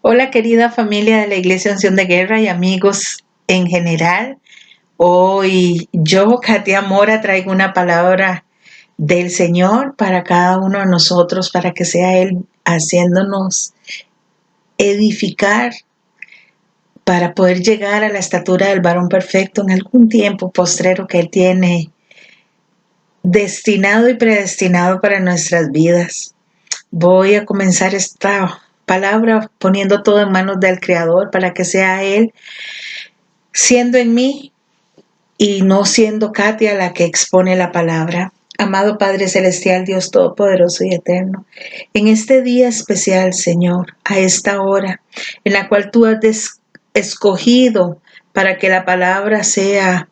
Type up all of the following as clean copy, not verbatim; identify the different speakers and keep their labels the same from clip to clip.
Speaker 1: Hola querida familia de la Iglesia Unción de Guerra y amigos en general. Hoy yo, Katia Mora, traigo una palabra del Señor para cada uno de nosotros, para que sea Él haciéndonos edificar para poder llegar a la estatura del varón perfecto en algún tiempo postrero que Él tiene destinado y predestinado para nuestras vidas. Voy a comenzar esta palabra poniendo todo en manos del Creador para que sea Él siendo en mí y no siendo Katia la que expone la palabra. Amado Padre Celestial, Dios Todopoderoso y Eterno, en este día especial, Señor, a esta hora en la cual tú has escogido para que la palabra sea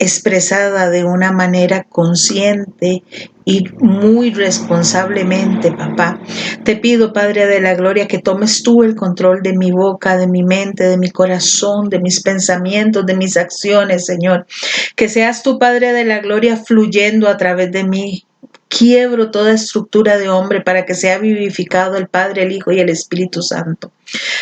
Speaker 1: expresada de una manera consciente y muy responsablemente, papá. Te pido, Padre de la Gloria, que tomes tú el control de mi boca, de mi mente, de mi corazón, de mis pensamientos, de mis acciones, Señor. Que seas tú, Padre de la Gloria, fluyendo a través de mí. Quiebro toda estructura de hombre para que sea vivificado el Padre, el Hijo y el Espíritu Santo.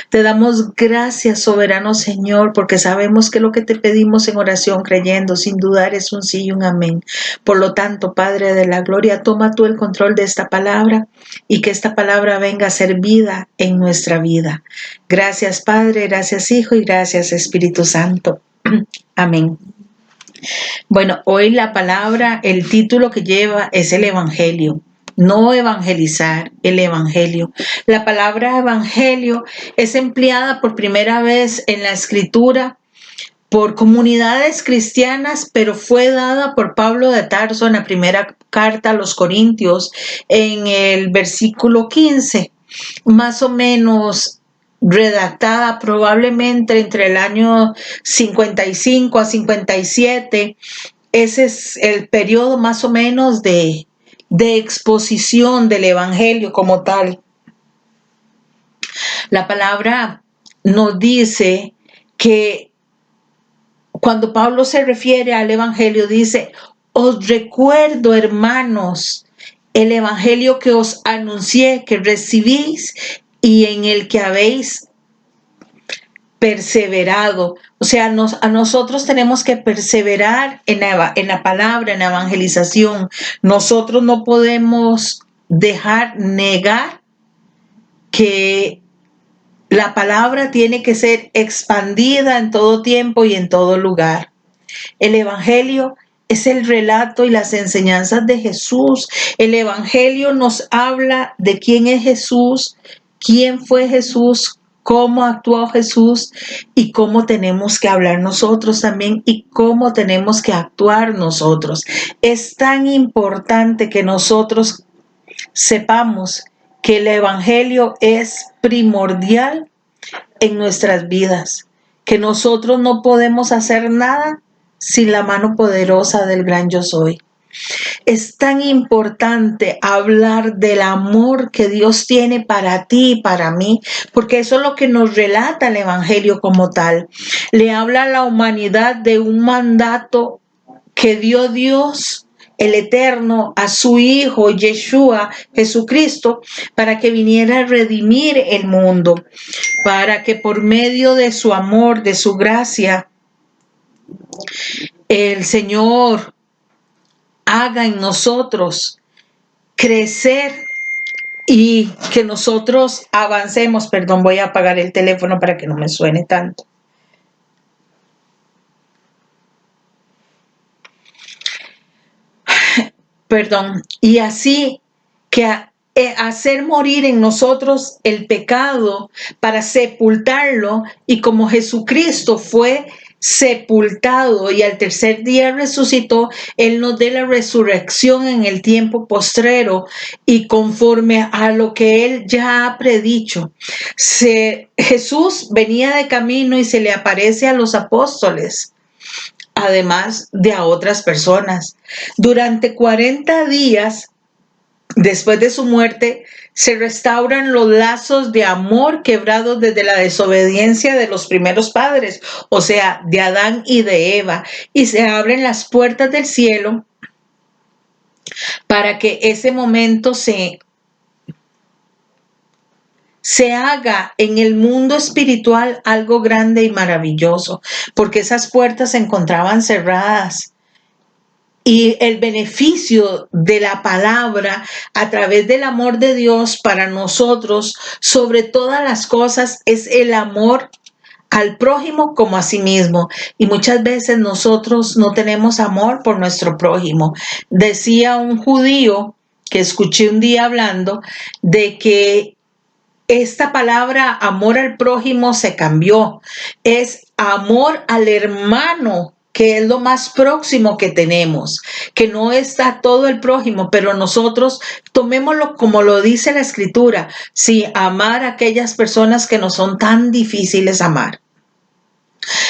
Speaker 1: Te damos gracias, soberano Señor, porque sabemos que lo que te pedimos en oración, creyendo, sin dudar, es un sí y un amén. Por lo tanto, Padre de la Gloria, toma tú el control de esta palabra y que esta palabra venga a ser vida en nuestra vida. Gracias, Padre, gracias, Hijo y gracias, Espíritu Santo. Amén. Bueno, hoy la palabra, el título que lleva es el Evangelio. No evangelizar, el Evangelio. La palabra Evangelio es empleada por primera vez en la Escritura por comunidades cristianas, pero fue dada por Pablo de Tarso en la primera carta a los Corintios, en el versículo 15, más o menos redactada probablemente entre el año 55 a 57. Ese es el periodo más o menos de exposición del Evangelio como tal. La palabra nos dice que cuando Pablo se refiere al Evangelio, dice: os recuerdo, hermanos, el Evangelio que os anuncié, que recibís y en el que habéis perseverado. O sea, a nosotros tenemos que perseverar en la palabra, en la evangelización. Nosotros no podemos negar que la palabra tiene que ser expandida en todo tiempo y en todo lugar. El Evangelio es el relato y las enseñanzas de Jesús. El Evangelio nos habla de quién es Jesús, quién fue Jesús, cómo actuó Jesús y cómo tenemos que hablar nosotros también y cómo tenemos que actuar nosotros. Es tan importante que nosotros sepamos que el Evangelio es primordial en nuestras vidas, que nosotros no podemos hacer nada sin la mano poderosa del gran yo soy. Es tan importante hablar del amor que Dios tiene para ti y para mí, porque eso es lo que nos relata el Evangelio como tal. Le habla a la humanidad de un mandato que dio Dios el Eterno a su Hijo Yeshua, Jesucristo, para que viniera a redimir el mundo, para que por medio de su amor, de su gracia, el Señor haga en nosotros crecer y que nosotros avancemos. Perdón, voy a apagar el teléfono para que no me suene tanto. Perdón. Y así que hacer morir en nosotros el pecado para sepultarlo, y como Jesucristo fue sepultado y al tercer día resucitó, Él nos dé la resurrección en el tiempo postrero y conforme a lo que Él ya ha predicho. Jesús venía de camino y se le aparece a los apóstoles, además de a otras personas. Durante 40 días después de su muerte, se restauran los lazos de amor quebrados desde la desobediencia de los primeros padres, o sea, de Adán y de Eva, y se abren las puertas del cielo para que ese momento se se haga en el mundo espiritual algo grande y maravilloso, porque esas puertas se encontraban cerradas. Y el beneficio de la palabra a través del amor de Dios para nosotros, sobre todas las cosas, es el amor al prójimo como a sí mismo. Y muchas veces nosotros no tenemos amor por nuestro prójimo. Decía un judío que escuché un día hablando de que esta palabra amor al prójimo se cambió. Es amor al hermano, que es lo más próximo que tenemos, que no está todo el prójimo, pero nosotros tomémoslo como lo dice la escritura, sí, amar a aquellas personas que nos son tan difíciles amar.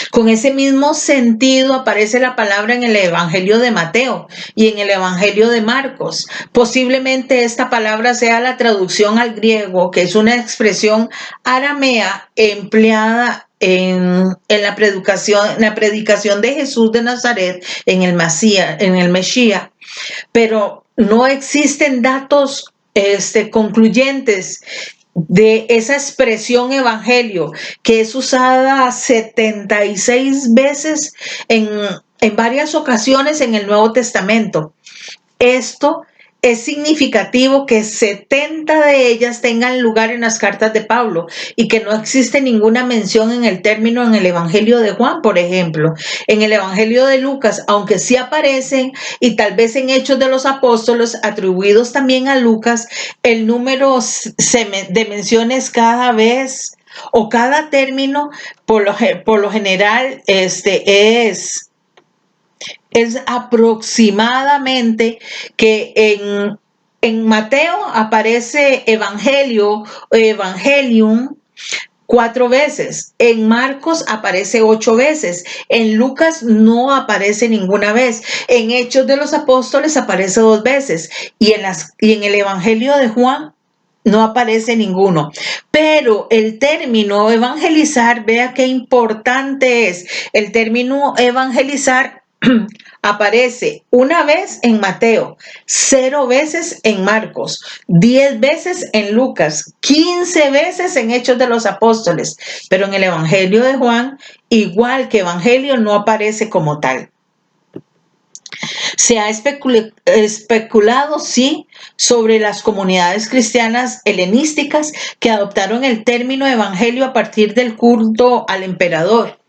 Speaker 1: Con ese mismo sentido aparece la palabra en el Evangelio de Mateo y en el Evangelio de Marcos. Posiblemente esta palabra sea la traducción al griego, que es una expresión aramea empleada en la predicación de Jesús de Nazaret en el Mesías, pero no existen datos concluyentes de esa expresión evangelio, que es usada 76 veces en varias ocasiones en el Nuevo Testamento. Esto es significativo que 70 de ellas tengan lugar en las cartas de Pablo y que no existe ninguna mención en el término en el Evangelio de Juan, por ejemplo. En el Evangelio de Lucas, aunque sí aparecen, y tal vez en Hechos de los Apóstoles, atribuidos también a Lucas, el número de menciones cada vez o cada término, por lo general, es aproximadamente que en Mateo aparece evangelio, evangelium, 4 veces. En Marcos aparece 8 veces. En Lucas no aparece ninguna vez. En Hechos de los Apóstoles aparece 2 veces. Y en el Evangelio de Juan no aparece ninguno. Pero el término evangelizar, vea qué importante es. El término evangelizar aparece 1 vez en Mateo, 0 veces en Marcos, 10 veces en Lucas, 15 veces en Hechos de los Apóstoles, pero en el Evangelio de Juan, igual que Evangelio, no aparece como tal. Se ha especulado, sí, sobre las comunidades cristianas helenísticas que adoptaron el término evangelio a partir del culto al emperador.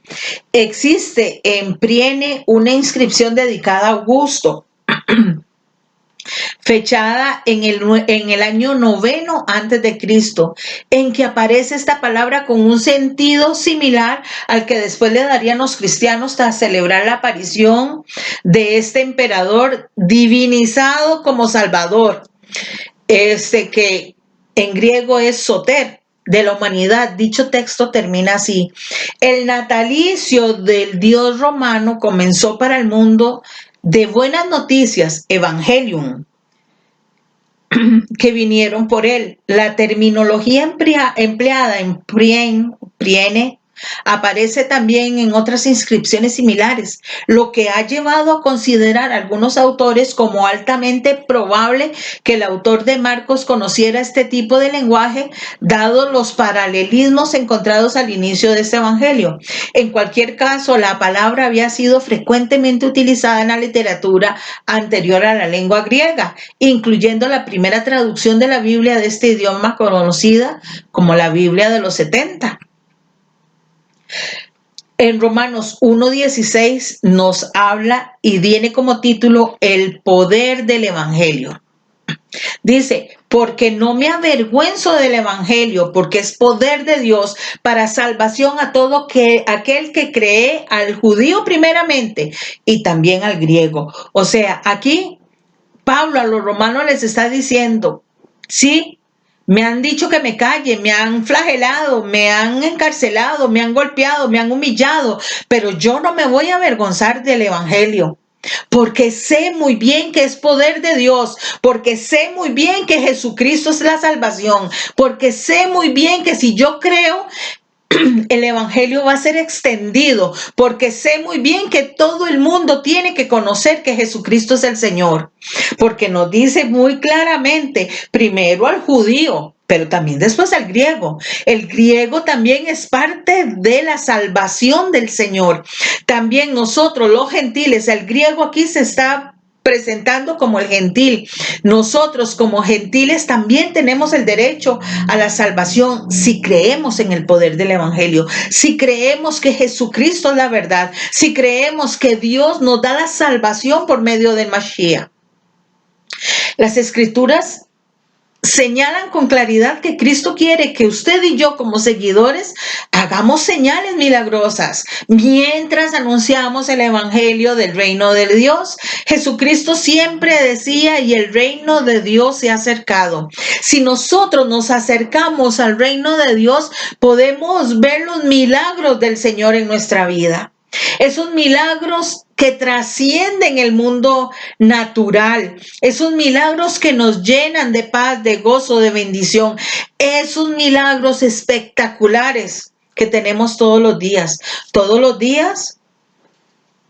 Speaker 1: Existe en Priene una inscripción dedicada a Augusto, fechada en el año 9 antes de Cristo, en que aparece esta palabra con un sentido similar al que después le darían los cristianos tras celebrar la aparición de este emperador divinizado como Salvador, que en griego es soter, de la humanidad. Dicho texto termina así: el natalicio del Dios romano comenzó para el mundo de buenas noticias, evangelium, que vinieron por él. La terminología empleada en Priene aparece también en otras inscripciones similares, lo que ha llevado a considerar a algunos autores como altamente probable que el autor de Marcos conociera este tipo de lenguaje, dado los paralelismos encontrados al inicio de este evangelio. En cualquier caso, la palabra había sido frecuentemente utilizada en la literatura anterior a la lengua griega, incluyendo la primera traducción de la Biblia de este idioma conocida como la Biblia de los 70. En Romanos 1:16 nos habla y tiene como título el poder del evangelio. Dice: porque no me avergüenzo del evangelio, porque es poder de Dios para salvación a todo aquel que cree, al judío primeramente y también al griego. O sea, aquí Pablo a los romanos les está diciendo: sí, me han dicho que me calle, me han flagelado, me han encarcelado, me han golpeado, me han humillado, pero yo no me voy a avergonzar del evangelio, porque sé muy bien que es poder de Dios, porque sé muy bien que Jesucristo es la salvación, porque sé muy bien que si yo creo, el evangelio va a ser extendido, porque sé muy bien que todo el mundo tiene que conocer que Jesucristo es el Señor, porque nos dice muy claramente, primero al judío, pero también después el griego. El griego también es parte de la salvación del Señor. También nosotros los gentiles, el griego aquí se está presentando como el gentil. Nosotros como gentiles también tenemos el derecho a la salvación si creemos en el poder del evangelio, si creemos que Jesucristo es la verdad, si creemos que Dios nos da la salvación por medio del Mashiach. Las escrituras señalan con claridad que Cristo quiere que usted y yo como seguidores hagamos señales milagrosas mientras anunciamos el evangelio del reino de Dios. Jesucristo siempre decía, y el reino de Dios se ha acercado. Si nosotros nos acercamos al reino de Dios, podemos ver los milagros del Señor en nuestra vida. Esos milagros que trascienden el mundo natural, esos milagros que nos llenan de paz, de gozo, de bendición, esos milagros espectaculares que tenemos todos los días. Todos los días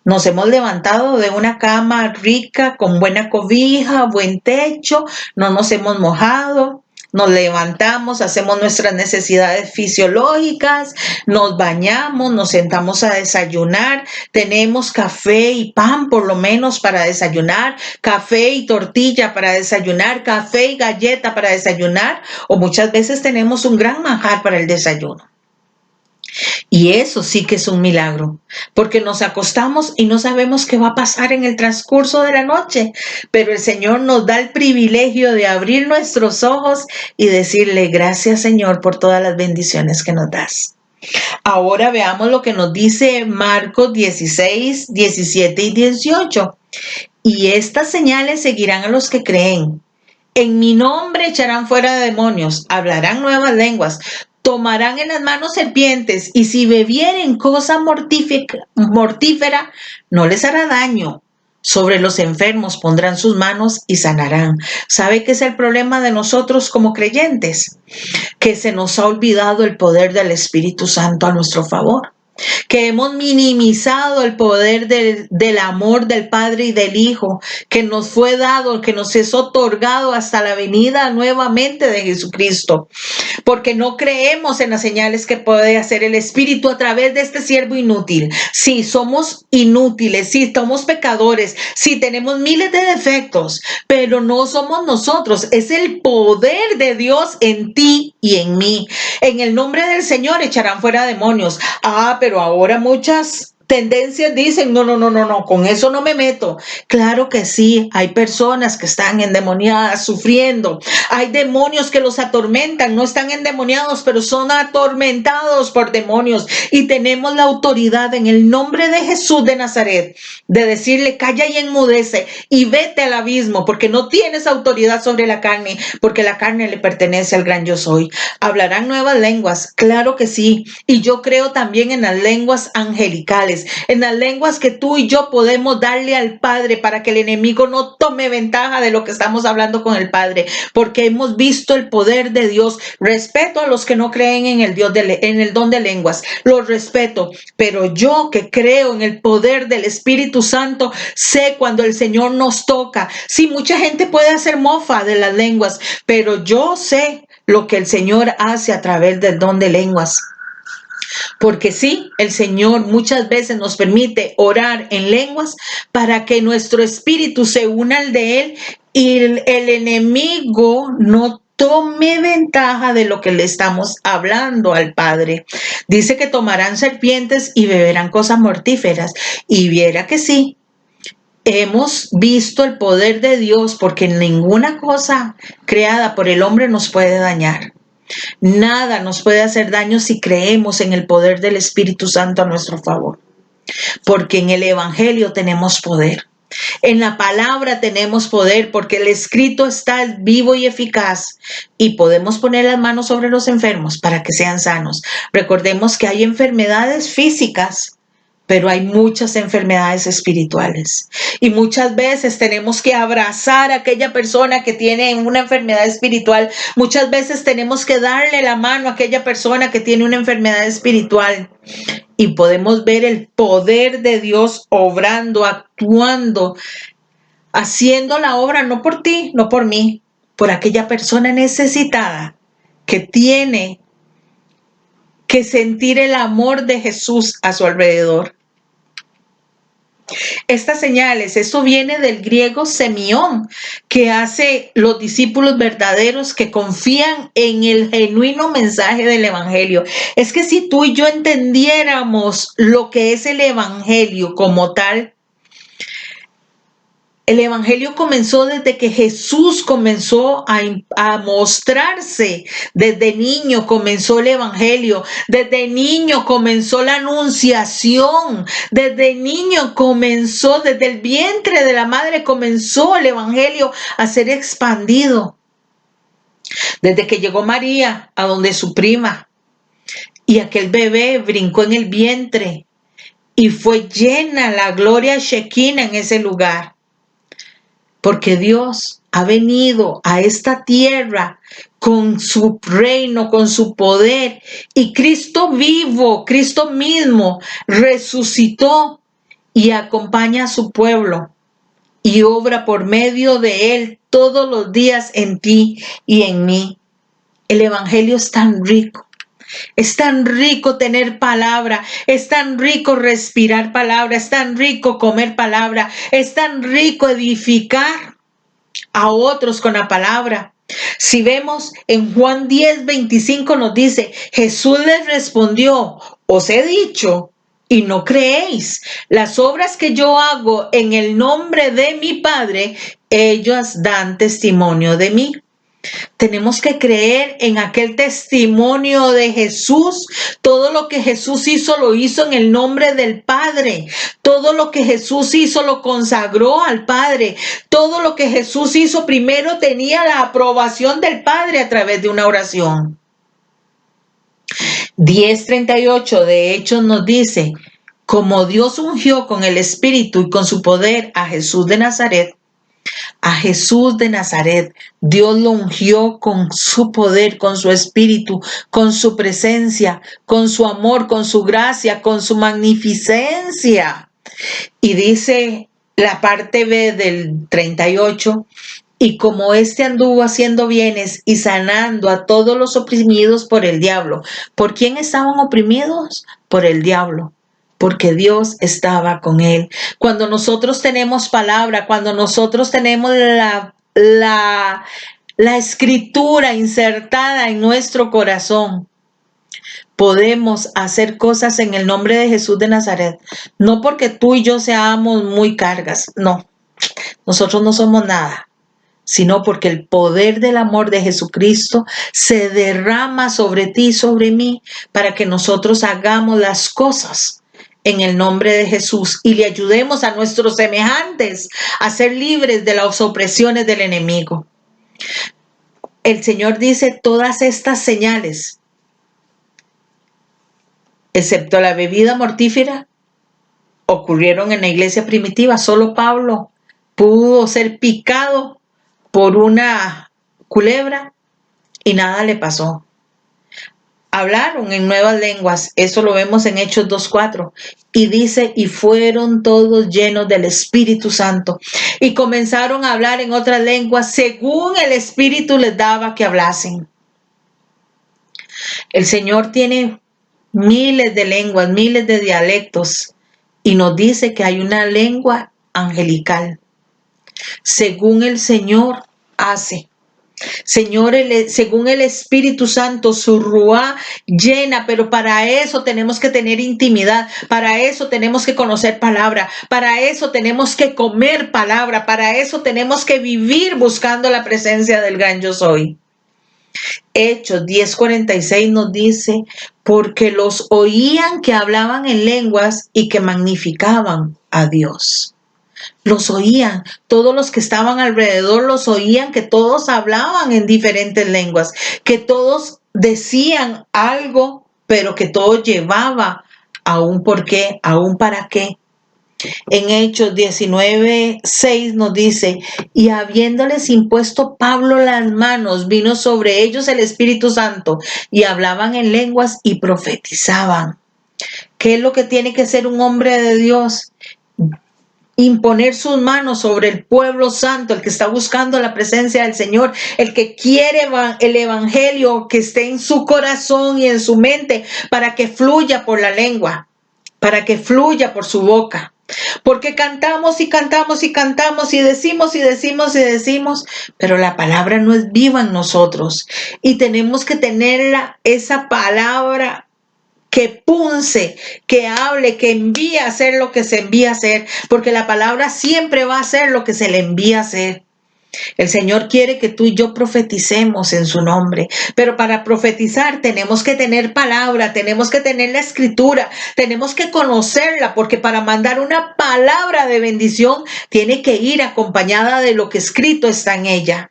Speaker 1: nos hemos levantado de una cama rica, con buena cobija, buen techo, no nos hemos mojado. Nos levantamos, hacemos nuestras necesidades fisiológicas, nos bañamos, nos sentamos a desayunar, tenemos café y pan por lo menos para desayunar, café y tortilla para desayunar, café y galleta para desayunar, o muchas veces tenemos un gran manjar para el desayuno. Y eso sí que es un milagro, porque nos acostamos y no sabemos qué va a pasar en el transcurso de la noche, pero el Señor nos da el privilegio de abrir nuestros ojos y decirle gracias, Señor, por todas las bendiciones que nos das. Ahora veamos lo que nos dice Marcos 16, 17 y 18. Y estas señales seguirán a los que creen. En mi nombre echarán fuera demonios, hablarán nuevas lenguas, tomarán en las manos serpientes, y si bebieren cosa mortífera, no les hará daño. Sobre los enfermos pondrán sus manos y sanarán. ¿Sabe qué es el problema de nosotros como creyentes? Que se nos ha olvidado el poder del Espíritu Santo a nuestro favor. Que hemos minimizado el poder del amor del Padre y del Hijo, que nos fue dado, que nos es otorgado hasta la venida nuevamente de Jesucristo, porque no creemos en las señales que puede hacer el Espíritu a través de este siervo inútil. Sí, somos inútiles, sí, somos pecadores, sí, tenemos miles de defectos, pero no somos nosotros, es el poder de Dios en ti y en mí. En el nombre del Señor echarán fuera demonios. Pero ahora muchas tendencias dicen, no, con eso no me meto. Claro que sí, hay personas que están endemoniadas, sufriendo. Hay demonios que los atormentan, no están endemoniados, pero son atormentados por demonios. Y tenemos la autoridad en el nombre de Jesús de Nazaret de decirle, calla y enmudece y vete al abismo, porque no tienes autoridad sobre la carne, porque la carne le pertenece al gran yo soy. Hablarán nuevas lenguas, claro que sí. Y yo creo también en las lenguas angelicales, en las lenguas que tú y yo podemos darle al Padre para que el enemigo no tome ventaja de lo que estamos hablando con el Padre, porque hemos visto el poder de Dios. Respeto a los que no creen en el en el don de lenguas, los respeto, pero yo que creo en el poder del Espíritu Santo, sé cuando el Señor nos toca. Sí, mucha gente puede hacer mofa de las lenguas, pero yo sé lo que el Señor hace a través del don de lenguas. Porque sí, el Señor muchas veces nos permite orar en lenguas para que nuestro espíritu se una al de Él y el enemigo no tome ventaja de lo que le estamos hablando al Padre. Dice que tomarán serpientes y beberán cosas mortíferas. Y viera que sí, hemos visto el poder de Dios, porque ninguna cosa creada por el hombre nos puede dañar. Nada nos puede hacer daño si creemos en el poder del Espíritu Santo a nuestro favor. Porque en el Evangelio tenemos poder. En la palabra tenemos poder, porque el escrito está vivo y eficaz, y podemos poner las manos sobre los enfermos para que sean sanos. Recordemos que hay enfermedades físicas, pero hay muchas enfermedades espirituales. Y muchas veces tenemos que abrazar a aquella persona que tiene una enfermedad espiritual. Muchas veces tenemos que darle la mano a aquella persona que tiene una enfermedad espiritual. Y podemos ver el poder de Dios obrando, actuando, haciendo la obra no por ti, no por mí, por aquella persona necesitada que tiene que sentir el amor de Jesús a su alrededor. Estas señales, esto viene del griego semión, que hace los discípulos verdaderos que confían en el genuino mensaje del evangelio. Es que si tú y yo entendiéramos lo que es el evangelio como tal, el evangelio comenzó desde que Jesús comenzó a mostrarse. Desde niño comenzó el evangelio. Desde niño comenzó la anunciación. Desde niño comenzó, desde el vientre de la madre comenzó el evangelio a ser expandido. Desde que llegó María a donde su prima y aquel bebé brincó en el vientre y fue llena la gloria Shekinah en ese lugar. Porque Dios ha venido a esta tierra con su reino, con su poder. Y Cristo vivo, Cristo mismo, resucitó y acompaña a su pueblo. Y obra por medio de él todos los días en ti y en mí. El evangelio es tan rico. Es tan rico tener palabra, es tan rico respirar palabra, es tan rico comer palabra, es tan rico edificar a otros con la palabra. Si vemos en Juan 10:25 nos dice, Jesús les respondió, os he dicho y no creéis. Las obras que yo hago en el nombre de mi Padre, ellas dan testimonio de mí. Tenemos que creer en aquel testimonio de Jesús. Todo lo que Jesús hizo, lo hizo en el nombre del Padre. Todo lo que Jesús hizo, lo consagró al Padre. Todo lo que Jesús hizo, primero tenía la aprobación del Padre a través de una oración. 10:38 de Hechos nos dice, como Dios ungió con el Espíritu y con su poder a Jesús de Nazaret, Dios lo ungió con su poder, con su espíritu, con su presencia, con su amor, con su gracia, con su magnificencia. Y dice la parte B del 38, y como éste anduvo haciendo bienes y sanando a todos los oprimidos por el diablo. ¿Por quién estaban oprimidos? Por el diablo. Porque Dios estaba con él. Cuando nosotros tenemos palabra, cuando nosotros tenemos la escritura insertada en nuestro corazón, podemos hacer cosas en el nombre de Jesús de Nazaret. No porque tú y yo seamos muy cargas, no. Nosotros no somos nada, sino porque el poder del amor de Jesucristo se derrama sobre ti y sobre mí para que nosotros hagamos las cosas en el nombre de Jesús y le ayudemos a nuestros semejantes a ser libres de las opresiones del enemigo. El Señor dice, todas estas señales, excepto la bebida mortífera, ocurrieron en la iglesia primitiva. Solo Pablo pudo ser picado por una culebra y nada le pasó. Hablaron en nuevas lenguas, eso lo vemos en Hechos 2:4, y dice, y fueron todos llenos del Espíritu Santo, y comenzaron a hablar en otras lenguas según el Espíritu les daba que hablasen. El Señor tiene miles de lenguas, miles de dialectos, y nos dice que hay una lengua angelical. Según el Señor hace. Señor, según el Espíritu Santo, su ruá llena, pero para eso tenemos que tener intimidad, para eso tenemos que conocer palabra, para eso tenemos que comer palabra, para eso tenemos que vivir buscando la presencia del gran yo soy. Hechos 10:46 nos dice, porque los oían que hablaban en lenguas y que magnificaban a Dios. Los oían, todos los que estaban alrededor los oían, que todos hablaban en diferentes lenguas, que todos decían algo, pero que todo llevaba a un porqué, a un para qué. En Hechos 19:6 nos dice, y habiéndoles impuesto Pablo las manos, vino sobre ellos el Espíritu Santo, y hablaban en lenguas y profetizaban. ¿Qué es lo que tiene que ser un hombre de Dios? imponer sus manos sobre el pueblo santo, el que está buscando la presencia del Señor, el que quiere el evangelio que esté en su corazón y en su mente para que fluya por la lengua, para que fluya por su boca. Porque cantamos y cantamos y cantamos y decimos y decimos y decimos, pero la palabra no es viva en nosotros. Y tenemos que tenerla, esa palabra que punce, que hable, que envíe a hacer lo que se envía a hacer, porque la palabra siempre va a hacer lo que se le envía a hacer. El Señor quiere que tú y yo profeticemos en su nombre, pero para profetizar tenemos que tener palabra, tenemos que tener la escritura, tenemos que conocerla, porque para mandar una palabra de bendición tiene que ir acompañada de lo que escrito está en ella.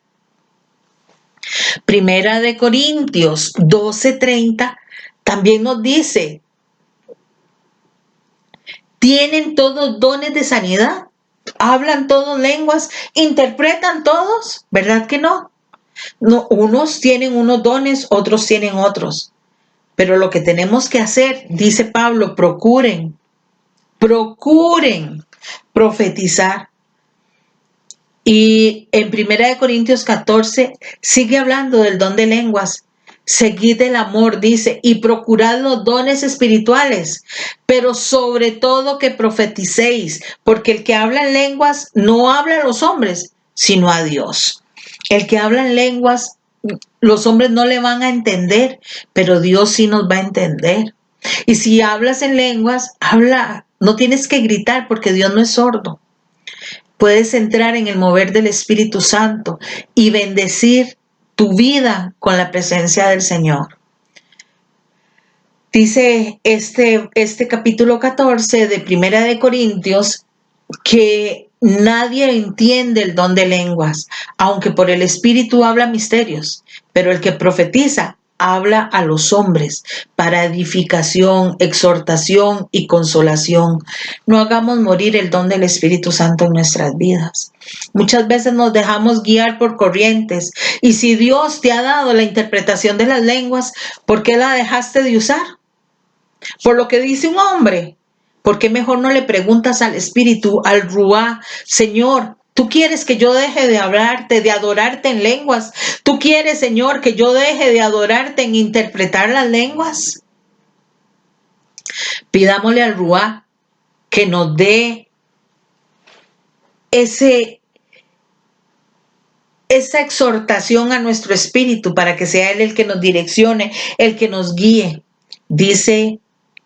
Speaker 1: Primera de Corintios 12:30 también nos dice, ¿tienen todos dones de sanidad? ¿Hablan todos lenguas? ¿Interpretan todos? ¿Verdad que no? No, unos tienen unos dones, otros tienen otros. Pero lo que tenemos que hacer, dice Pablo, procuren profetizar. Y en 1 Corintios 14 sigue hablando del don de lenguas. Seguid el amor, dice, y procurad los dones espirituales, pero sobre todo que profeticéis, porque el que habla en lenguas no habla a los hombres, sino a Dios. El que habla en lenguas, los hombres no le van a entender, pero Dios sí nos va a entender. Y si hablas en lenguas, habla, no tienes que gritar porque Dios no es sordo. Puedes entrar en el mover del Espíritu Santo y bendecir tu vida con la presencia del Señor. Dice este capítulo 14 de Primera de Corintios que nadie entiende el don de lenguas, aunque por el Espíritu habla misterios, pero el que profetiza habla a los hombres para edificación, exhortación y consolación. No hagamos morir el don del Espíritu Santo en nuestras vidas. Muchas veces nos dejamos guiar por corrientes y si Dios te ha dado la interpretación de las lenguas, ¿por qué la dejaste de usar? Por lo que dice un hombre. ¿Por qué mejor no le preguntas al Espíritu, al Ruá, Señor, tú quieres que yo deje de hablarte, de adorarte en lenguas? ¿Tú quieres, Señor, que yo deje de adorarte en interpretar las lenguas? Pidámosle al Ruá que nos dé esa exhortación a nuestro espíritu para que sea Él el que nos direccione, el que nos guíe. Dice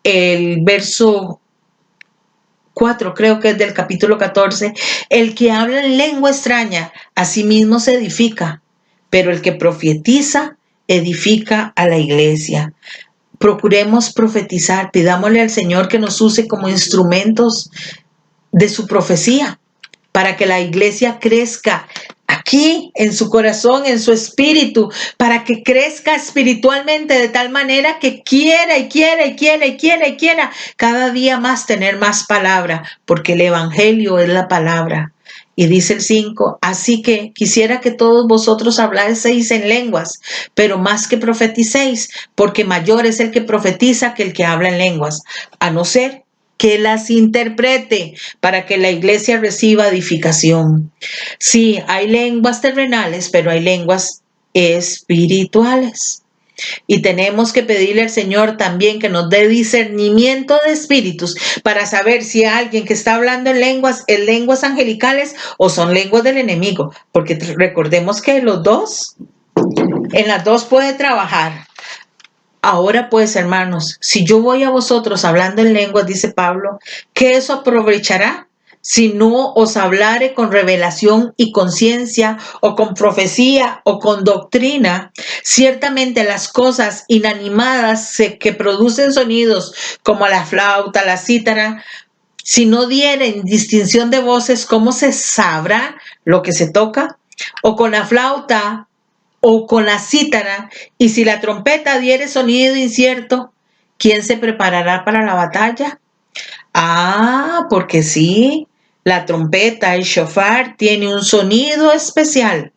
Speaker 1: el verso 4, creo que es del capítulo 14, el que habla en lengua extraña, a sí mismo se edifica, pero el que profetiza, edifica a la iglesia. Procuremos profetizar, pidámosle al Señor que nos use como instrumentos de su profecía, para que la iglesia crezca aquí, en su corazón, en su espíritu, para que crezca espiritualmente de tal manera que quiera cada día más tener más palabra, porque el evangelio es la palabra. Y dice el 5, así que quisiera que todos vosotros hablaseis en lenguas, pero más que profeticéis, porque mayor es el que profetiza que el que habla en lenguas, a no ser que las interprete para que la iglesia reciba edificación. Sí, hay lenguas terrenales, pero hay lenguas espirituales. Y tenemos que pedirle al Señor también que nos dé discernimiento de espíritus para saber si alguien que está hablando en lenguas angelicales o son lenguas del enemigo. Porque recordemos que en las dos puede trabajar. Ahora pues, hermanos, si yo voy a vosotros hablando en lenguas, dice Pablo, ¿qué eso aprovechará? Si no os hablare con revelación y conciencia, o con profecía, o con doctrina, ciertamente las cosas inanimadas que producen sonidos, como la flauta, la cítara, si no dieren distinción de voces, ¿cómo se sabrá lo que se toca? O con la flauta, o con la cítara, y si la trompeta diere sonido incierto, ¿quién se preparará para la batalla? Porque sí, la trompeta, el shofar, tiene un sonido especial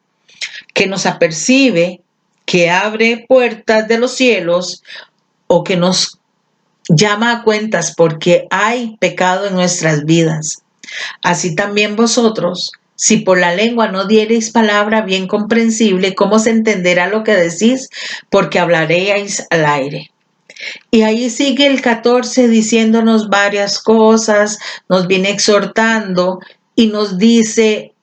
Speaker 1: que nos apercibe, que abre puertas de los cielos o que nos llama a cuentas porque hay pecado en nuestras vidas. Así también vosotros, si por la lengua no diereis palabra bien comprensible, ¿cómo se entenderá lo que decís? Porque hablaréis al aire. Y ahí sigue el 14 diciéndonos varias cosas, nos viene exhortando y nos dice: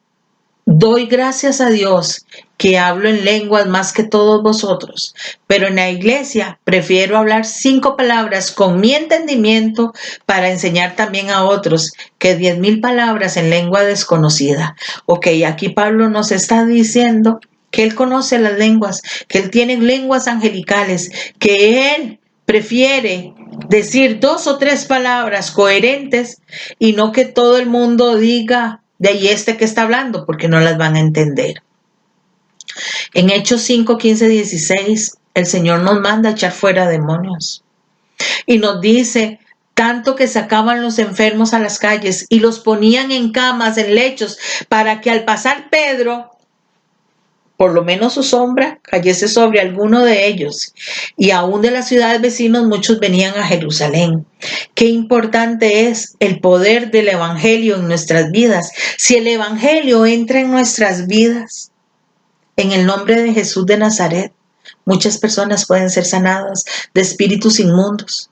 Speaker 1: doy gracias a Dios que hablo en lenguas más que todos vosotros, pero en la iglesia prefiero hablar 5 palabras con mi entendimiento para enseñar también a otros que 10,000 palabras en lengua desconocida. Ok, aquí Pablo nos está diciendo que él conoce las lenguas, que él tiene lenguas angelicales, que él prefiere decir 2 o 3 palabras coherentes y no que todo el mundo diga de ahí que está hablando, porque no las van a entender. En Hechos 5, 15, 16, el Señor nos manda a echar fuera demonios. Y nos dice: tanto que sacaban los enfermos a las calles y los ponían en camas, en lechos, para que al pasar Pedro, por lo menos su sombra cayese sobre alguno de ellos. Y aún de las ciudades vecinas muchos venían a Jerusalén. Qué importante es el poder del evangelio en nuestras vidas. Si el evangelio entra en nuestras vidas, en el nombre de Jesús de Nazaret, muchas personas pueden ser sanadas de espíritus inmundos,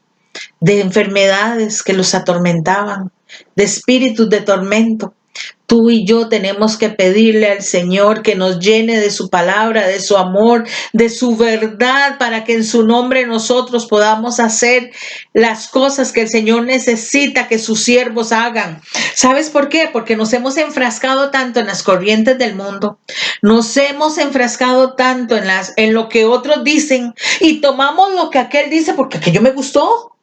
Speaker 1: de enfermedades que los atormentaban, de espíritus de tormento. Tú y yo tenemos que pedirle al Señor que nos llene de su palabra, de su amor, de su verdad, para que en su nombre nosotros podamos hacer las cosas que el Señor necesita que sus siervos hagan. ¿Sabes por qué? Porque nos hemos enfrascado tanto en las corrientes del mundo, nos hemos enfrascado tanto en lo que otros dicen y tomamos lo que aquel dice porque aquello me gustó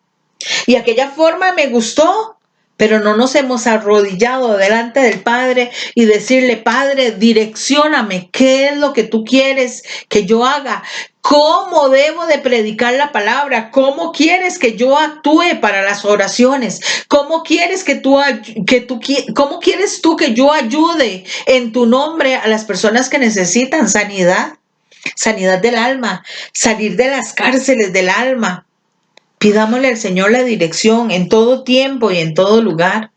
Speaker 1: y aquella forma me gustó. Pero no nos hemos arrodillado delante del Padre y decirle: Padre, direccióname, ¿qué es lo que tú quieres que yo haga? ¿Cómo debo de predicar la palabra? ¿Cómo quieres que yo actúe para las oraciones? ¿Cómo quieres cómo quieres tú que yo ayude en tu nombre a las personas que necesitan sanidad? Sanidad del alma, salir de las cárceles del alma. Pidámosle al Señor la dirección en todo tiempo y en todo lugar.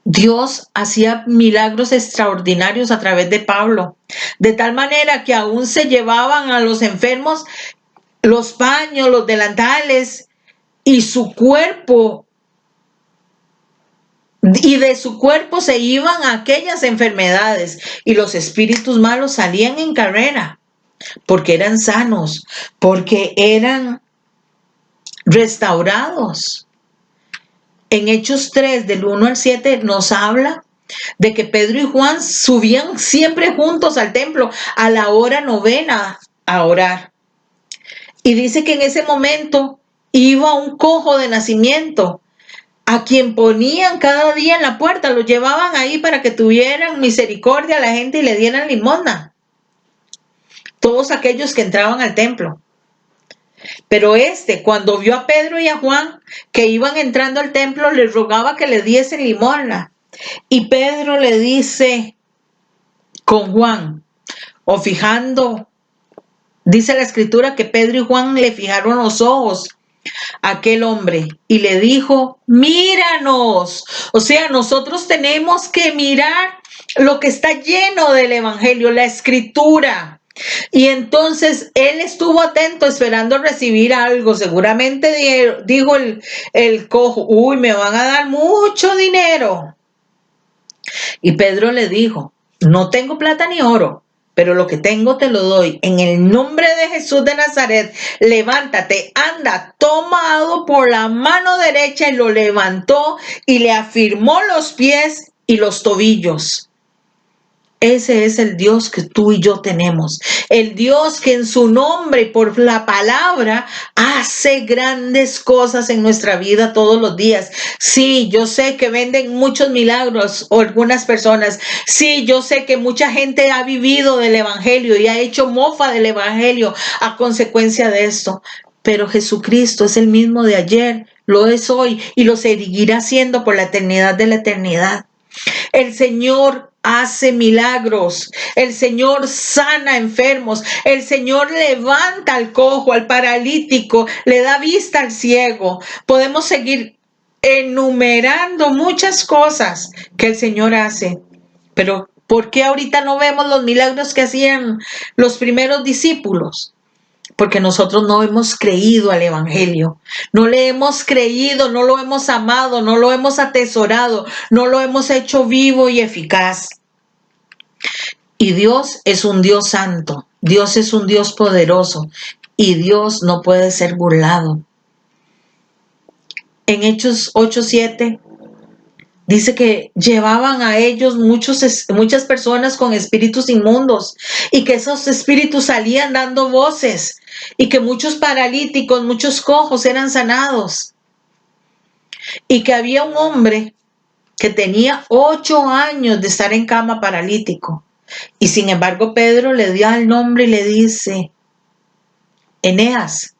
Speaker 1: Dios hacía milagros extraordinarios a través de Pablo, de tal manera que aún se llevaban a los enfermos los paños, los delantales y su cuerpo, y de su cuerpo se iban aquellas enfermedades y los espíritus malos salían en carrera porque eran sanos, porque eran restaurados. En Hechos 3, del 1 al 7, nos habla de que Pedro y Juan subían siempre juntos al templo a la hora novena a orar. Y dice que en ese momento iba un cojo de nacimiento, a quien ponían cada día en la puerta, lo llevaban ahí para que tuvieran misericordia a la gente y le dieran limosna. Todos aquellos que entraban al templo. Pero cuando vio a Pedro y a Juan que iban entrando al templo, les rogaba que le diesen limosna. Y Pedro le dice con Juan, dice la escritura que Pedro y Juan le fijaron los ojos a aquel hombre y le dijo: míranos. O sea, nosotros tenemos que mirar lo que está lleno del evangelio, la escritura. Y entonces él estuvo atento esperando recibir algo. Seguramente dijo el cojo: uy, me van a dar mucho dinero. Y Pedro le dijo: no tengo plata ni oro, pero lo que tengo te lo doy. En el nombre de Jesús de Nazaret, levántate, anda. Tomado por la mano derecha, y lo levantó y le afirmó los pies y los tobillos. Ese es el Dios que tú y yo tenemos. El Dios que en su nombre y por la palabra hace grandes cosas en nuestra vida todos los días. Sí, yo sé que venden muchos milagros o algunas personas. Sí, yo sé que mucha gente ha vivido del evangelio y ha hecho mofa del evangelio a consecuencia de esto. Pero Jesucristo es el mismo de ayer, lo es hoy y lo seguirá siendo por la eternidad de la eternidad. El Señor hace milagros, el Señor sana enfermos, el Señor levanta al cojo, al paralítico, le da vista al ciego. Podemos seguir enumerando muchas cosas que el Señor hace. Pero ¿por qué ahorita no vemos los milagros que hacían los primeros discípulos? Porque nosotros no hemos creído al Evangelio, no le hemos creído, no lo hemos amado, no lo hemos atesorado, no lo hemos hecho vivo y eficaz. Y Dios es un Dios santo, Dios es un Dios poderoso y Dios no puede ser burlado. En Hechos 8:7 dice que llevaban a ellos muchas personas con espíritus inmundos y que esos espíritus salían dando voces y que muchos paralíticos, muchos cojos eran sanados. Y que había un hombre que tenía 8 años de estar en cama paralítico. Y sin embargo Pedro le dio el nombre y le dice: Eneas,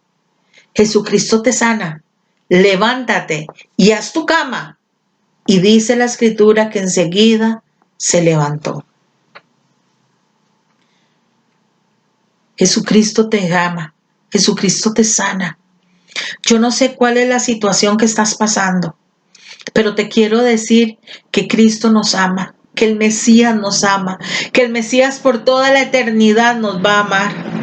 Speaker 1: Jesucristo te sana, levántate y haz tu cama. Y dice la escritura que enseguida se levantó. Jesucristo te ama, Jesucristo te sana. Yo no sé cuál es la situación que estás pasando, pero te quiero decir que Cristo nos ama, que el Mesías nos ama, que el Mesías por toda la eternidad nos va a amar.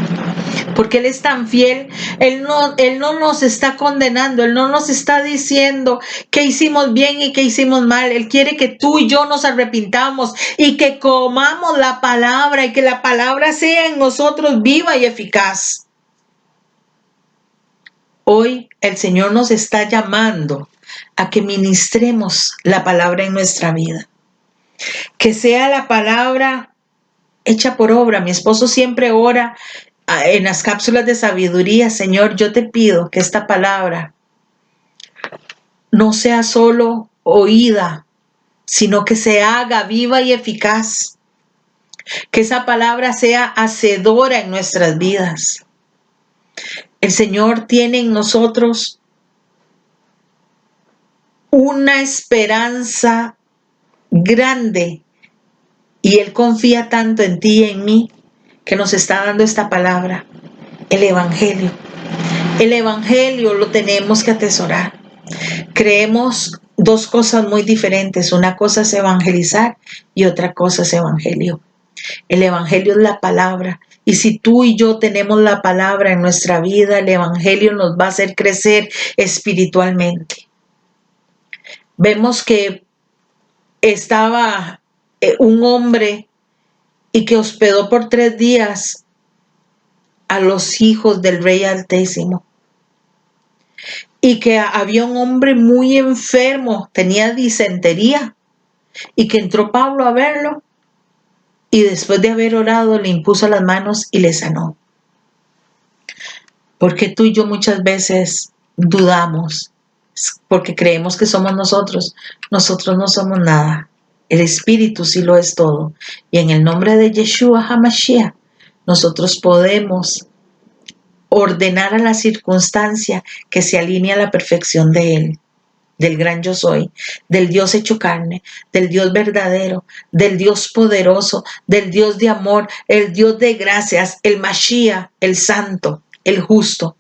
Speaker 1: Porque Él es tan fiel, Él no nos está condenando, Él no nos está diciendo que hicimos bien y que hicimos mal. Él quiere que tú y yo nos arrepintamos y que comamos la palabra y que la palabra sea en nosotros viva y eficaz. Hoy el Señor nos está llamando a que ministremos la palabra en nuestra vida. Que sea la palabra hecha por obra. Mi esposo siempre ora en las cápsulas de sabiduría: Señor, yo te pido que esta palabra no sea solo oída, sino que se haga viva y eficaz. Que esa palabra sea hacedora en nuestras vidas. El Señor tiene en nosotros una esperanza grande y Él confía tanto en ti y en mí que nos está dando esta palabra, el Evangelio. El Evangelio lo tenemos que atesorar. Creemos dos cosas muy diferentes. Una cosa es evangelizar y otra cosa es evangelio. El Evangelio es la palabra. Y si tú y yo tenemos la palabra en nuestra vida, el Evangelio nos va a hacer crecer espiritualmente. Vemos que estaba un hombre y que hospedó por 3 días a los hijos del Rey Altísimo. Y que había un hombre muy enfermo, tenía disentería, y que entró Pablo a verlo y después de haber orado le impuso las manos y le sanó. Porque tú y yo muchas veces dudamos, porque creemos que somos nosotros. Nosotros no somos nada. El Espíritu sí lo es todo. Y en el nombre de Yeshua HaMashiach, nosotros podemos ordenar a la circunstancia que se alinee a la perfección de Él, del gran yo soy, del Dios hecho carne, del Dios verdadero, del Dios poderoso, del Dios de amor, el Dios de gracias, el Mashiach, el santo, el justo.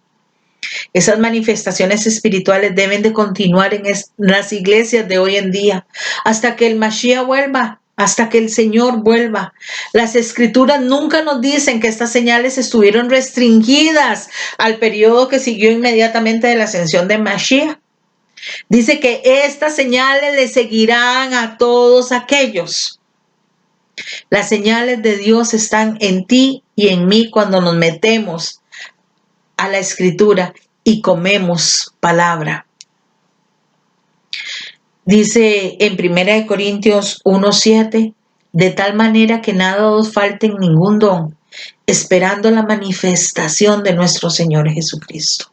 Speaker 1: Esas manifestaciones espirituales deben de continuar en las iglesias de hoy en día hasta que el Mashiach vuelva, hasta que el Señor vuelva. Las escrituras nunca nos dicen que estas señales estuvieron restringidas al periodo que siguió inmediatamente de la ascensión de Mashiach. Dice que estas señales le seguirán a todos aquellos. Las señales de Dios están en ti y en mí cuando nos metemos a la escritura y comemos palabra. Dice en 1 Corintios 1:7, de tal manera que nada os falte en ningún don, esperando la manifestación de nuestro Señor Jesucristo.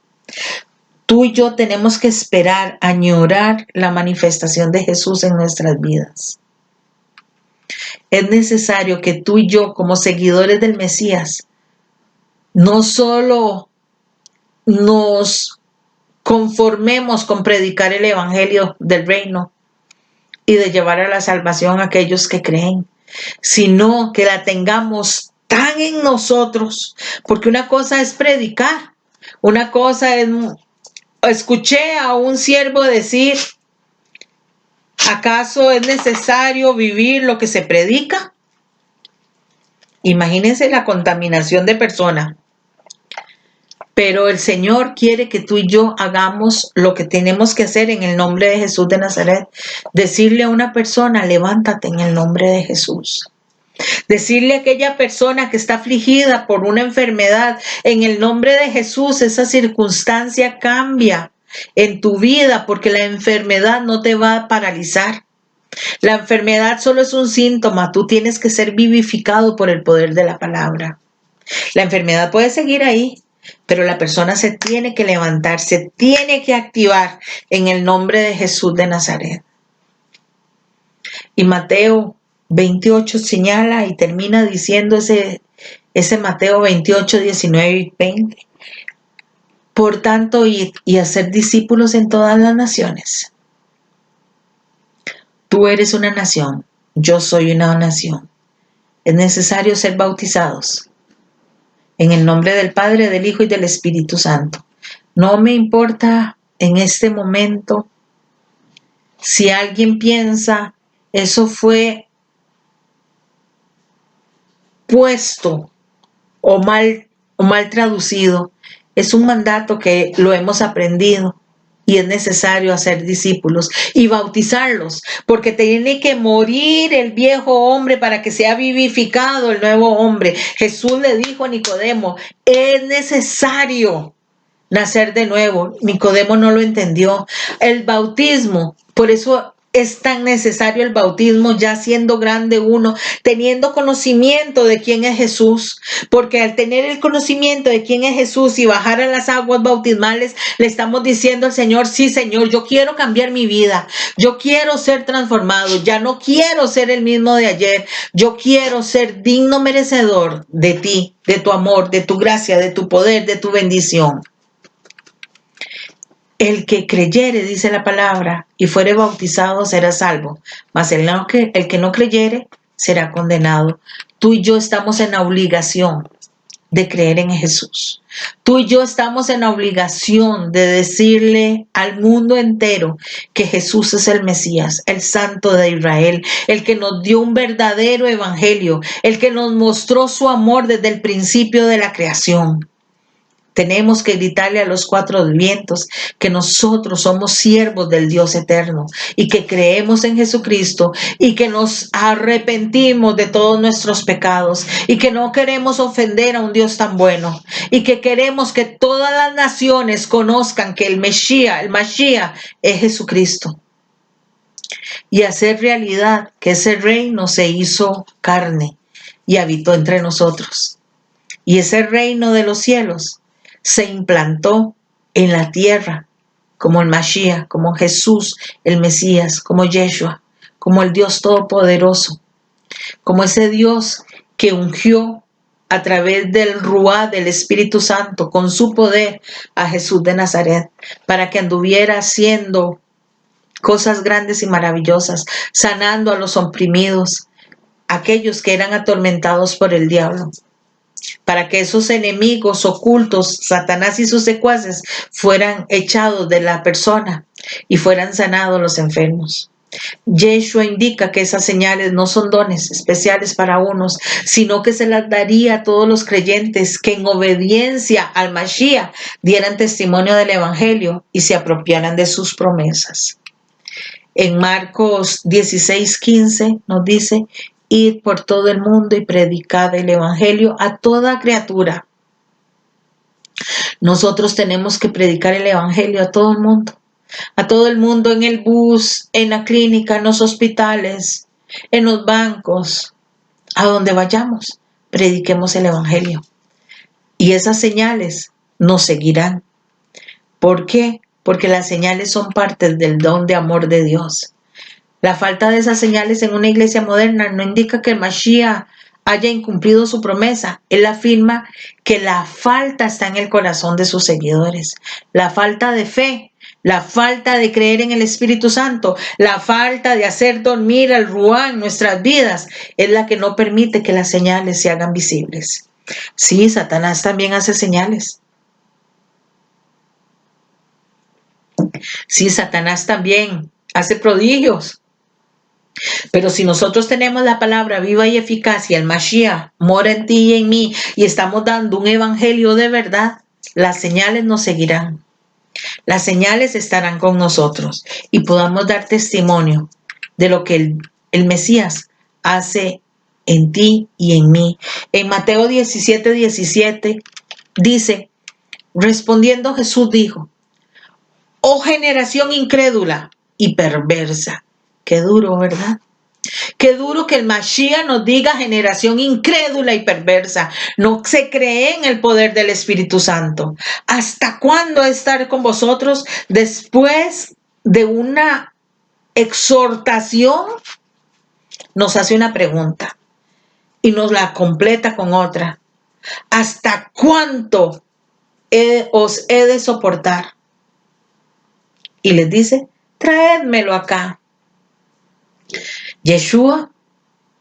Speaker 1: Tú y yo tenemos que esperar, añorar la manifestación de Jesús en nuestras vidas. Es necesario que tú y yo, como seguidores del Mesías, no solo nos conformemos con predicar el evangelio del reino y de llevar a la salvación a aquellos que creen, sino que la tengamos tan en nosotros, porque una cosa es predicar, una cosa es... Escuché a un siervo decir ¿Acaso es necesario vivir lo que se predica? Imagínense la contaminación de personas. Pero el Señor quiere que tú y yo hagamos lo que tenemos que hacer en el nombre de Jesús de Nazaret. Decirle a una persona, levántate en el nombre de Jesús. Decirle a aquella persona que está afligida por una enfermedad, en el nombre de Jesús, esa circunstancia cambia en tu vida, porque la enfermedad no te va a paralizar. La enfermedad solo es un síntoma. Tú tienes que ser vivificado por el poder de la palabra. La enfermedad puede seguir ahí, pero la persona se tiene que levantar, se tiene que activar en el nombre de Jesús de Nazaret. Y Mateo 28 señala y termina diciendo ese Mateo 28, 19 y 20. Por tanto, id y hacer discípulos en todas las naciones. Tú eres una nación, yo soy una nación. Es necesario ser bautizados en el nombre del Padre, del Hijo y del Espíritu Santo. No me importa en este momento si alguien piensa eso fue puesto o mal traducido. Es un mandato que lo hemos aprendido y es necesario hacer discípulos y bautizarlos, porque tiene que morir el viejo hombre para que sea vivificado el nuevo hombre. Jesús le dijo a Nicodemo, es necesario nacer de nuevo. Nicodemo no lo entendió. El bautismo, por eso es tan necesario el bautismo, ya siendo grande uno, teniendo conocimiento de quién es Jesús, porque al tener el conocimiento de quién es Jesús y bajar a las aguas bautismales, le estamos diciendo al Señor, sí Señor, yo quiero cambiar mi vida, yo quiero ser transformado, ya no quiero ser el mismo de ayer, yo quiero ser digno merecedor de ti, de tu amor, de tu gracia, de tu poder, de tu bendición. El que creyere, dice la palabra, y fuere bautizado será salvo, mas el que no creyere será condenado. Tú y yo estamos en la obligación de creer en Jesús. Tú y yo estamos en la obligación de decirle al mundo entero que Jesús es el Mesías, el Santo de Israel, el que nos dio un verdadero evangelio, el que nos mostró su amor desde el principio de la creación. Tenemos que gritarle a los cuatro vientos que nosotros somos siervos del Dios eterno y que creemos en Jesucristo y que nos arrepentimos de todos nuestros pecados y que no queremos ofender a un Dios tan bueno y que queremos que todas las naciones conozcan que el Mashiach es Jesucristo y hacer realidad que ese reino se hizo carne y habitó entre nosotros. Y ese reino de los cielos se implantó en la tierra como el Mashiach, como Jesús, el Mesías, como Yeshua, como el Dios Todopoderoso, como ese Dios que ungió a través del Ruá del Espíritu Santo con su poder a Jesús de Nazaret para que anduviera haciendo cosas grandes y maravillosas, sanando a los oprimidos, aquellos que eran atormentados por el diablo, para que esos enemigos ocultos, Satanás y sus secuaces, fueran echados de la persona y fueran sanados los enfermos. Yeshua indica que esas señales no son dones especiales para unos, sino que se las daría a todos los creyentes que en obediencia al Mashiach dieran testimonio del Evangelio y se apropiaran de sus promesas. En Marcos 16:15 nos dice, id por todo el mundo y predicad el Evangelio a toda criatura. Nosotros tenemos que predicar el Evangelio a todo el mundo en el bus, en la clínica, en los hospitales, en los bancos, a donde vayamos, prediquemos el Evangelio. Y esas señales nos seguirán. ¿Por qué? Porque las señales son parte del don de amor de Dios. La falta de esas señales en una iglesia moderna no indica que el Mashiach haya incumplido su promesa. Él afirma que la falta está en el corazón de sus seguidores. La falta de fe, la falta de creer en el Espíritu Santo, la falta de hacer dormir al Ruá en nuestras vidas es la que no permite que las señales se hagan visibles. Sí, Satanás también hace señales. Sí, Satanás también hace prodigios. Pero si nosotros tenemos la palabra viva y eficaz y el Mashiach mora en ti y en mí y estamos dando un evangelio de verdad, las señales nos seguirán. Las señales estarán con nosotros y podamos dar testimonio de lo que el Mesías hace en ti y en mí. En Mateo 17:17 dice, respondiendo Jesús dijo, oh generación incrédula y perversa. Qué duro, ¿verdad? Qué duro que el Mashiach nos diga generación incrédula y perversa. No se cree en el poder del Espíritu Santo. ¿Hasta cuándo estar con vosotros después de una exhortación? Nos hace una pregunta y nos la completa con otra. ¿Hasta cuánto os he de soportar? Y les dice, traédmelo acá. Yeshua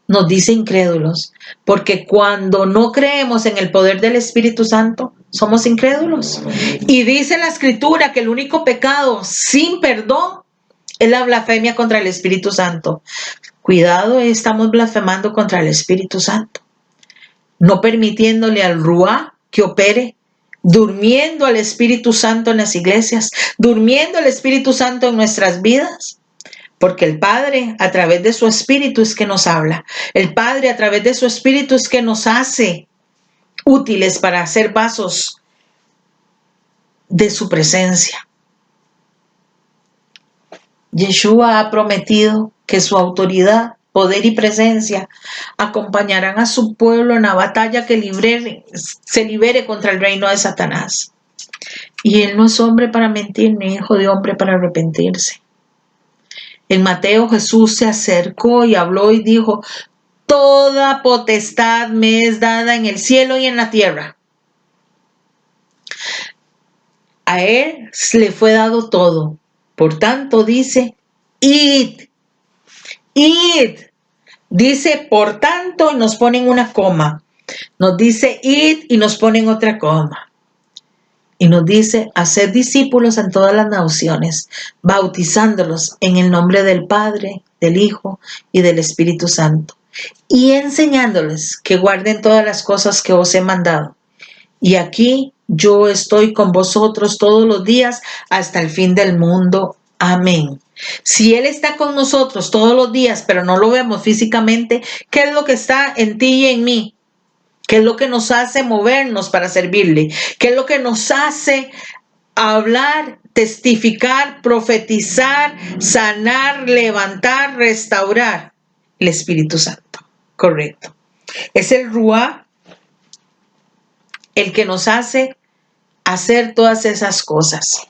Speaker 1: nos dice incrédulos, porque cuando no creemos en el poder del Espíritu Santo, somos incrédulos. Y dice la Escritura que el único pecado sin perdón es la blasfemia contra el Espíritu Santo. Cuidado, estamos blasfemando contra el Espíritu Santo, no permitiéndole al Ruá que opere, durmiendo al Espíritu Santo en las iglesias, durmiendo el Espíritu Santo en nuestras vidas. Porque el Padre a través de su Espíritu es que nos habla. El Padre a través de su Espíritu es que nos hace útiles para hacer vasos de su presencia. Yeshua ha prometido que su autoridad, poder y presencia acompañarán a su pueblo en la batalla que se libere contra el reino de Satanás. Y él no es hombre para mentir, ni hijo de hombre para arrepentirse. En Mateo Jesús se acercó y habló y dijo, toda potestad me es dada en el cielo y en la tierra. A él le fue dado todo. Por tanto dice, id. Dice, por tanto, y nos ponen una coma. Nos dice, id, y nos ponen otra coma. Y nos dice, haced discípulos en todas las naciones, bautizándolos en el nombre del Padre, del Hijo y del Espíritu Santo, y enseñándoles que guarden todas las cosas que os he mandado. Y aquí yo estoy con vosotros todos los días hasta el fin del mundo. Amén. Si Él está con nosotros todos los días, pero no lo vemos físicamente, ¿qué es lo que está en ti y en mí? ¿Qué es lo que nos hace movernos para servirle? ¿Qué es lo que nos hace hablar, testificar, profetizar, sanar, levantar, restaurar? El Espíritu Santo. Correcto. Es el Ruá el que nos hace hacer todas esas cosas.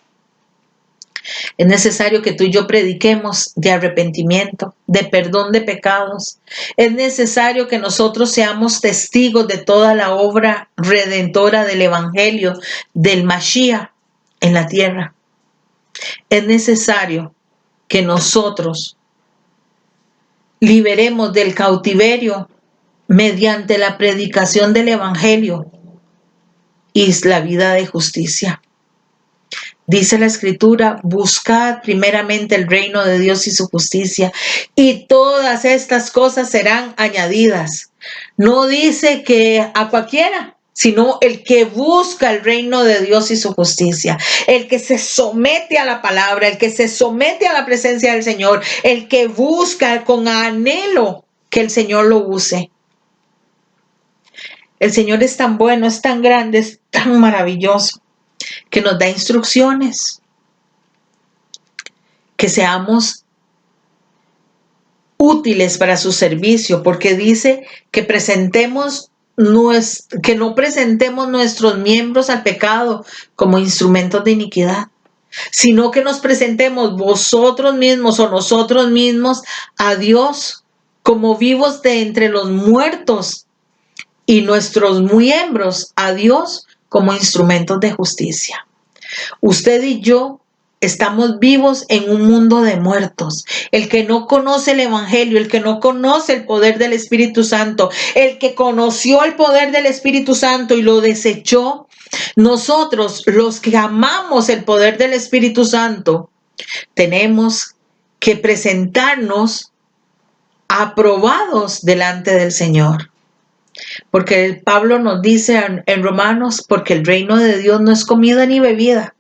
Speaker 1: Es necesario que tú y yo prediquemos de arrepentimiento, de perdón de pecados. Es necesario que nosotros seamos testigos de toda la obra redentora del Evangelio, del Mashiach en la tierra. Es necesario que nosotros liberemos del cautiverio mediante la predicación del Evangelio y la vida de justicia. Dice la Escritura, buscad primeramente el reino de Dios y su justicia, y todas estas cosas serán añadidas. No dice que a cualquiera, sino el que busca el reino de Dios y su justicia, el que se somete a la palabra, el que se somete a la presencia del Señor, el que busca con anhelo que el Señor lo use. El Señor es tan bueno, es tan grande, es tan maravilloso, que nos da instrucciones, que seamos útiles para su servicio, porque dice que que no presentemos nuestros miembros al pecado como instrumentos de iniquidad, sino que nos presentemos vosotros mismos o nosotros mismos a Dios como vivos de entre los muertos y nuestros miembros a Dios como instrumentos de justicia. Usted y yo estamos vivos en un mundo de muertos. El que no conoce el Evangelio, el que no conoce el poder del Espíritu Santo, el que conoció el poder del Espíritu Santo y lo desechó, nosotros, los que amamos el poder del Espíritu Santo, tenemos que presentarnos aprobados delante del Señor. Porque Pablo nos dice en Romanos, porque el reino de Dios no es comida ni bebida.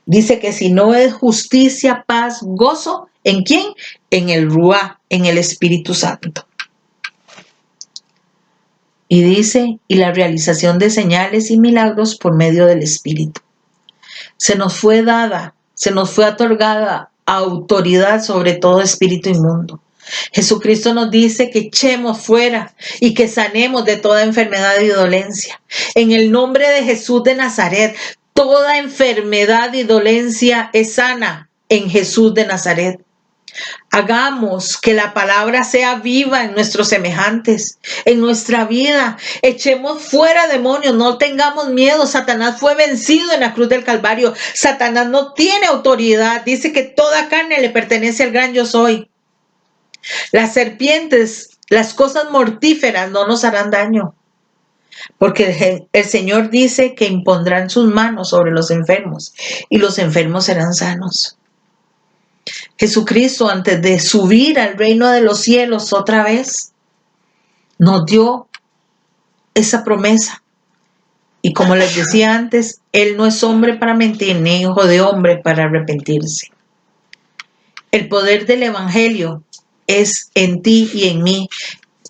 Speaker 1: Dice que si no es justicia, paz, gozo, ¿en quién? En el Ruá, en el Espíritu Santo. Y dice, y la realización de señales y milagros por medio del Espíritu. Se nos fue dada, se nos fue otorgada autoridad sobre todo espíritu inmundo. Jesucristo nos dice que echemos fuera y que sanemos de toda enfermedad y dolencia. En el nombre de Jesús de Nazaret, toda enfermedad y dolencia es sana en Jesús de Nazaret. Hagamos que la palabra sea viva en nuestros semejantes, en nuestra vida. Echemos fuera demonios, no tengamos miedo. Satanás fue vencido en la cruz del Calvario. Satanás no tiene autoridad. Dice que toda carne le pertenece al gran yo soy. Las serpientes, las cosas mortíferas no nos harán daño. Porque el Señor dice que impondrán sus manos sobre los enfermos y los enfermos serán sanos. Jesucristo, antes de subir al reino de los cielos otra vez, nos dio esa promesa. Y como les decía antes, Él no es hombre para mentir, ni hijo de hombre para arrepentirse. El poder del Evangelio es en ti y en mí.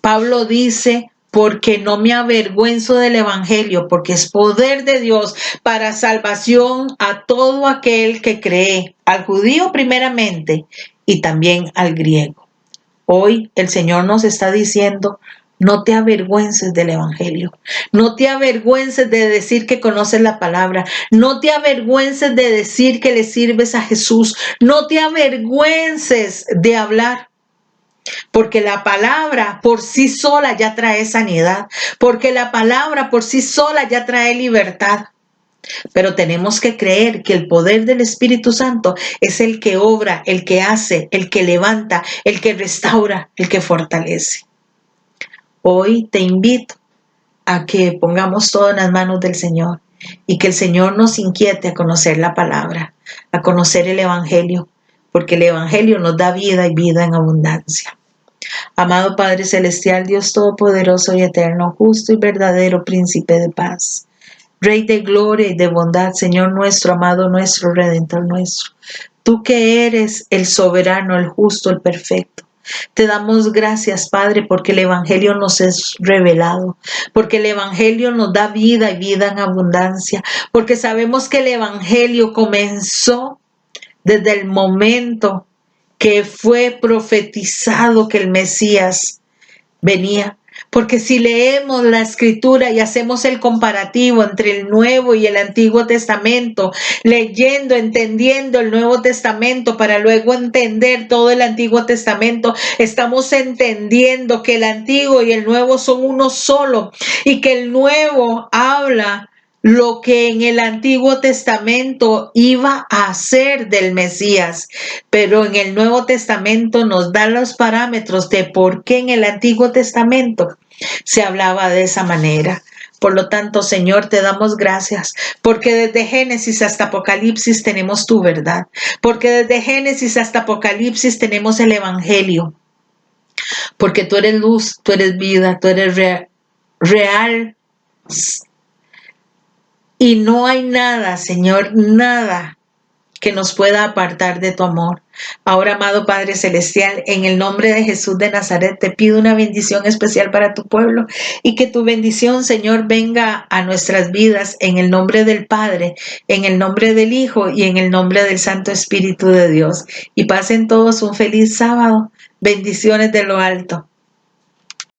Speaker 1: Pablo dice, porque no me avergüenzo del Evangelio, porque es poder de Dios para salvación a todo aquel que cree, al judío primeramente y también al griego. Hoy el Señor nos está diciendo, no te avergüences del Evangelio, no te avergüences de decir que conoces la palabra, no te avergüences de decir que le sirves a Jesús, no te avergüences de hablar. Porque la palabra por sí sola ya trae sanidad, porque la palabra por sí sola ya trae libertad. Pero tenemos que creer que el poder del Espíritu Santo es el que obra, el que hace, el que levanta, el que restaura, el que fortalece. Hoy te invito a que pongamos todo en las manos del Señor y que el Señor nos inquiete a conocer la palabra, a conocer el Evangelio, porque el Evangelio nos da vida y vida en abundancia. Amado Padre Celestial, Dios Todopoderoso y Eterno, justo y verdadero Príncipe de paz, Rey de gloria y de bondad, Señor nuestro, amado nuestro, Redentor nuestro, tú que eres el soberano, el justo, el perfecto. Te damos gracias, Padre, porque el Evangelio nos es revelado, porque el Evangelio nos da vida y vida en abundancia, porque sabemos que el Evangelio comenzó desde el momento que fue profetizado que el Mesías venía. Porque si leemos la Escritura y hacemos el comparativo entre el Nuevo y el Antiguo Testamento, leyendo, entendiendo el Nuevo Testamento para luego entender todo el Antiguo Testamento, estamos entendiendo que el Antiguo y el Nuevo son uno solo y que el Nuevo habla lo que en el Antiguo Testamento iba a ser del Mesías, pero en el Nuevo Testamento nos da los parámetros de por qué en el Antiguo Testamento se hablaba de esa manera. Por lo tanto, Señor, te damos gracias, porque desde Génesis hasta Apocalipsis tenemos tu verdad, porque desde Génesis hasta Apocalipsis tenemos el Evangelio, porque tú eres luz, tú eres vida, tú eres real. Y no hay nada, Señor, nada que nos pueda apartar de tu amor. Ahora, amado Padre Celestial, en el nombre de Jesús de Nazaret, te pido una bendición especial para tu pueblo y que tu bendición, Señor, venga a nuestras vidas en el nombre del Padre, en el nombre del Hijo y en el nombre del Santo Espíritu de Dios. Y pasen todos un feliz sábado. Bendiciones de lo alto.